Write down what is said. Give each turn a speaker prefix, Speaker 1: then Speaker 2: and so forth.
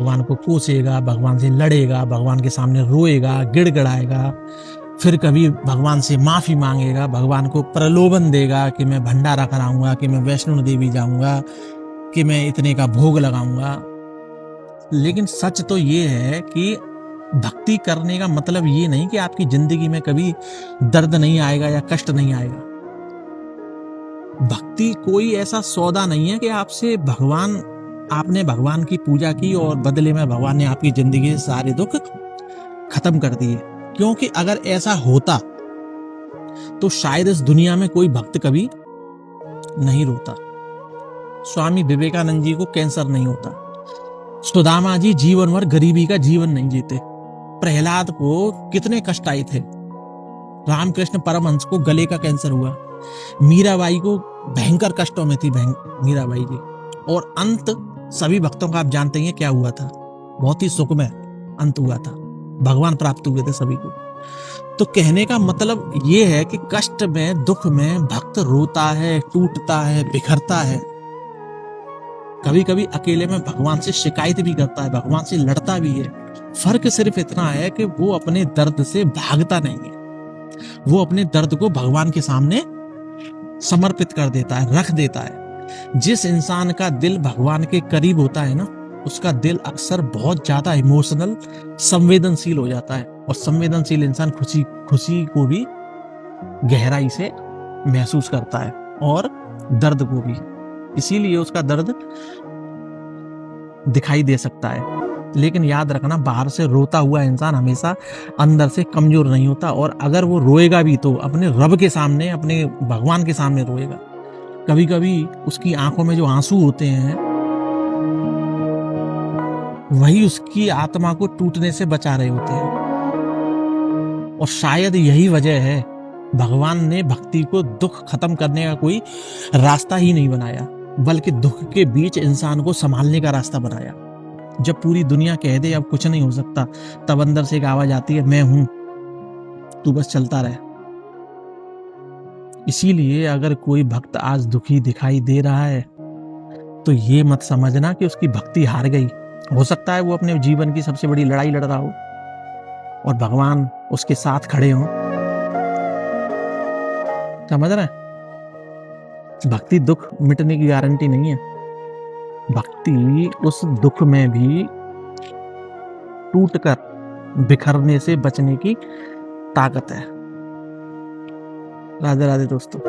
Speaker 1: भगवान को कोसेगा, भगवान से लड़ेगा, भगवान के सामने रोएगा, गिड़गिड़ाएगा, फिर कभी भगवान से माफी मांगेगा, भगवान को प्रलोभन देगा कि मैं भंडारा कराऊंगा, कि मैं वैष्णो देवी जाऊंगा, कि मैं इतने का भोग लगाऊंगा। लेकिन सच तो ये है कि भक्ति करने का मतलब ये नहीं कि आपकी जिंदगी में कभी दर्द नहीं आएगा या कष्ट नहीं आएगा। भक्ति कोई ऐसा सौदा नहीं है कि आपने भगवान की पूजा की और बदले में भगवान ने आपकी जिंदगी से सारे दुख खत्म कर दिए। क्योंकि अगर ऐसा होता तो शायद इस दुनिया में कोई भक्त कभी नहीं रोता। स्वामी विवेकानंद जी को कैंसर नहीं होता, सुदामा जी जीवन भर गरीबी का जीवन नहीं जीते, प्रहलाद को कितने कष्ट आए थे, रामकृष्ण परमहंस को गले का कैंसर हुआ, मीराबाई को भयंकर कष्टों में थी मीराबाई जी, और अंत सभी भक्तों का आप जानते हैं क्या हुआ था, बहुत ही सुखमय अंत हुआ था, भगवान प्राप्त हुए थे सभी को। तो कहने का मतलब ये है कि कष्ट में, दुख में भक्त रोता है, टूटता है, बिखरता है, कभी कभी अकेले में भगवान से शिकायत भी करता है, भगवान से लड़ता भी है। फर्क सिर्फ इतना है कि वो अपने दर्द से भागता नहीं है, वो अपने दर्द को भगवान के सामने समर्पित कर देता है, रख देता है। जिस इंसान का दिल भगवान के करीब होता है ना, उसका दिल अक्सर बहुत ज्यादा इमोशनल, संवेदनशील हो जाता है, और संवेदनशील इंसान खुशी को भी गहराई से महसूस करता है और दर्द को भी, इसीलिए उसका दर्द दिखाई दे सकता है। लेकिन याद रखना, बाहर से रोता हुआ इंसान हमेशा अंदर से कमजोर नहीं होता, और अगर वो रोएगा भी तो अपने रब के सामने, अपने भगवान के सामने रोएगा। कभी कभी उसकी आंखों में जो आंसू होते हैं वही उसकी आत्मा को टूटने से बचा रहे होते हैं। और शायद यही वजह है भगवान ने भक्ति को दुख खत्म करने का कोई रास्ता ही नहीं बनाया, बल्कि दुख के बीच इंसान को संभालने का रास्ता बनाया। जब पूरी दुनिया कह दे अब कुछ नहीं हो सकता, तब अंदर से एक आवाज आती है, मैं हूं, तू बस चलता रहे। इसीलिए अगर कोई भक्त आज दुखी दिखाई दे रहा है तो ये मत समझना कि उसकी भक्ति हार गई। हो सकता है वो अपने जीवन की सबसे बड़ी लड़ाई लड़ रहा हो और भगवान उसके साथ खड़े हों। समझ रहे हैं? भक्ति दुख मिटने की गारंटी नहीं है। भक्ति उस दुख में भी टूटकर बिखरने से बचने की ताकत है। राधे राधे दोस्तों।